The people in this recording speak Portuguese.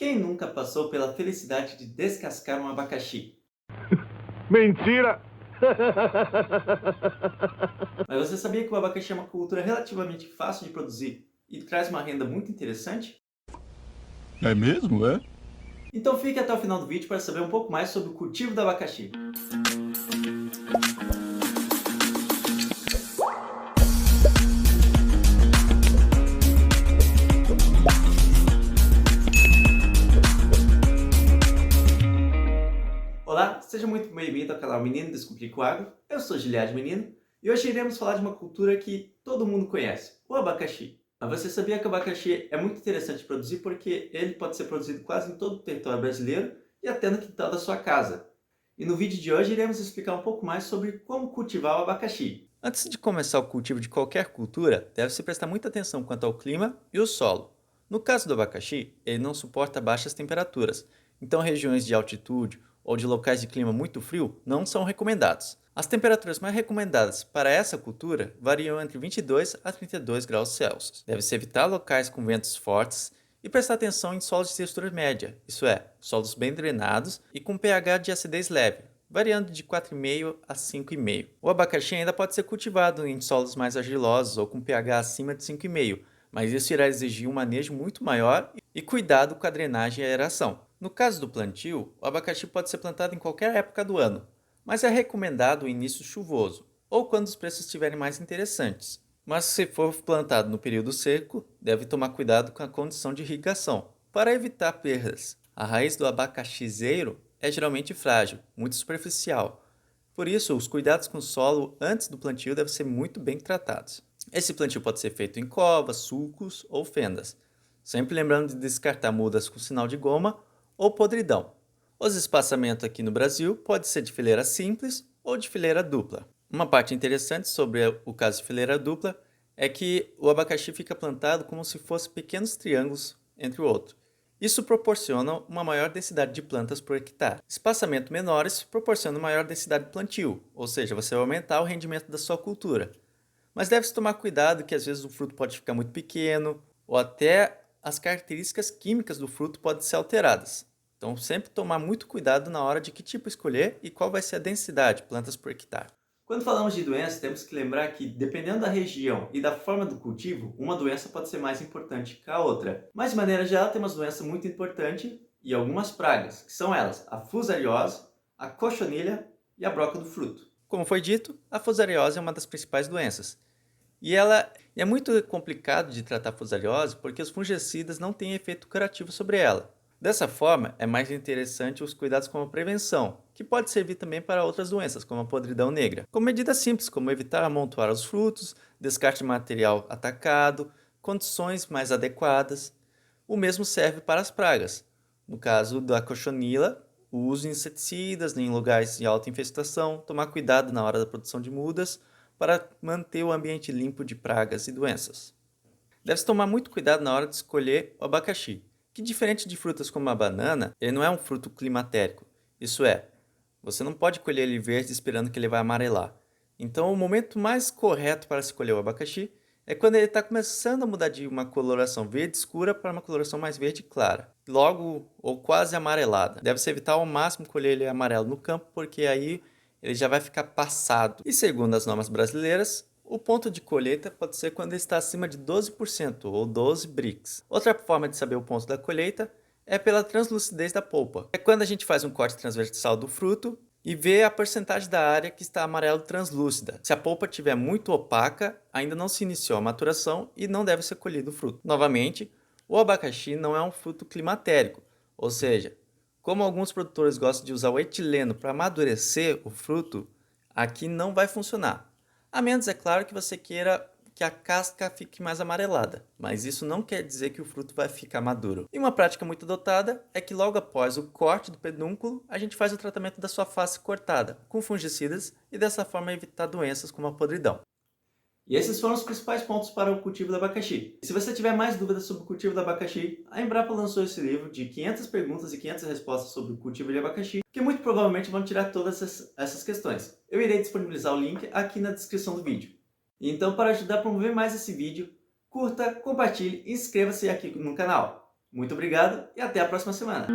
Quem nunca passou pela felicidade de descascar um abacaxi? Mentira! Mas você sabia que o abacaxi é uma cultura relativamente fácil de produzir e traz uma renda muito interessante? É mesmo, é? Então fique até o final do vídeo para saber um pouco mais sobre o cultivo do abacaxi. Olá, seja muito bem-vindo ao canal Menino Descomplica o Agro. Eu sou Giliad Menino e hoje iremos falar de uma cultura que todo mundo conhece, o abacaxi. Mas você sabia que o abacaxi é muito interessante de produzir porque ele pode ser produzido quase em todo o território brasileiro e até no quintal da sua casa. E no vídeo de hoje iremos explicar um pouco mais sobre como cultivar o abacaxi. Antes de começar o cultivo de qualquer cultura, deve-se prestar muita atenção quanto ao clima e o solo. No caso do abacaxi, ele não suporta baixas temperaturas, então regiões de altitude ou de locais de clima muito frio não são recomendados. As temperaturas mais recomendadas para essa cultura variam entre 22 a 32 graus Celsius. Deve-se evitar locais com ventos fortes e prestar atenção em solos de textura média, isso é, solos bem drenados e com pH de acidez leve, variando de 4,5 a 5,5. O abacaxi ainda pode ser cultivado em solos mais argilosos ou com pH acima de 5,5, mas isso irá exigir um manejo muito maior e cuidado com a drenagem e a aeração. No caso do plantio, o abacaxi pode ser plantado em qualquer época do ano, mas é recomendado o início chuvoso, ou quando os preços estiverem mais interessantes. Mas se for plantado no período seco, deve tomar cuidado com a condição de irrigação, para evitar perdas. A raiz do abacaxizeiro é geralmente frágil, muito superficial. Por isso, os cuidados com o solo antes do plantio devem ser muito bem tratados. Esse plantio pode ser feito em covas, sulcos ou fendas, sempre lembrando de descartar mudas com sinal de goma ou podridão. Os espaçamentos aqui no Brasil pode ser de fileira simples ou de fileira dupla. Uma parte interessante sobre o caso de fileira dupla é que o abacaxi fica plantado como se fossem pequenos triângulos entre o outro. Isso proporciona uma maior densidade de plantas por hectare. Espaçamentos menores proporcionam maior densidade de plantio, ou seja, você vai aumentar o rendimento da sua cultura. Mas deve-se tomar cuidado que às vezes o fruto pode ficar muito pequeno, ou até as características químicas do fruto podem ser alteradas. Então sempre tomar muito cuidado na hora de que tipo escolher e qual vai ser a densidade de plantas por hectare. Quando falamos de doenças, temos que lembrar que, dependendo da região e da forma do cultivo, uma doença pode ser mais importante que a outra. Mas, de maneira geral, temos doenças muito importantes e algumas pragas, que são elas a fusariose, a cochonilha e a broca do fruto. Como foi dito, a fusariose é uma das principais doenças. E ela é muito complicado de tratar a fusariose porque os fungicidas não têm efeito curativo sobre ela. Dessa forma, é mais interessante os cuidados com a prevenção, que pode servir também para outras doenças, como a podridão negra, com medidas simples como evitar amontoar os frutos, descarte de material atacado, condições mais adequadas. O mesmo serve para as pragas. No caso da cochonila, o uso de inseticidas em lugares de alta infestação, tomar cuidado na hora da produção de mudas, para manter o ambiente limpo de pragas e doenças. Deve-se tomar muito cuidado na hora de escolher o abacaxi, que diferente de frutas como a banana, ele não é um fruto climatérico. Isso é, você não pode colher ele verde esperando que ele vai amarelar. Então o momento mais correto para escolher o abacaxi é quando ele está começando a mudar de uma coloração verde escura para uma coloração mais verde clara, logo ou quase amarelada. Deve-se evitar ao máximo colher ele amarelo no campo, porque aí ele já vai ficar passado. E segundo as normas brasileiras, o ponto de colheita pode ser quando ele está acima de 12% ou 12 Brix. Outra forma de saber o ponto da colheita é pela translucidez da polpa. É quando a gente faz um corte transversal do fruto e vê a porcentagem da área que está amarelo translúcida. Se a polpa estiver muito opaca, ainda não se iniciou a maturação e não deve ser colhido o fruto. Novamente, o abacaxi não é um fruto climatérico, ou seja, como alguns produtores gostam de usar o etileno para amadurecer o fruto, aqui não vai funcionar. A menos, é claro, que você queira que a casca fique mais amarelada, mas isso não quer dizer que o fruto vai ficar maduro. E uma prática muito adotada é que logo após o corte do pedúnculo, a gente faz o tratamento da sua face cortada, com fungicidas, e dessa forma evitar doenças como a podridão. E esses foram os principais pontos para o cultivo do abacaxi. E se você tiver mais dúvidas sobre o cultivo do abacaxi, a Embrapa lançou esse livro de 500 perguntas e 500 respostas sobre o cultivo de abacaxi, que muito provavelmente vão tirar todas essas questões. Eu irei disponibilizar o link aqui na descrição do vídeo. Então, para ajudar a promover mais esse vídeo, curta, compartilhe e inscreva-se aqui no canal. Muito obrigado e até a próxima semana!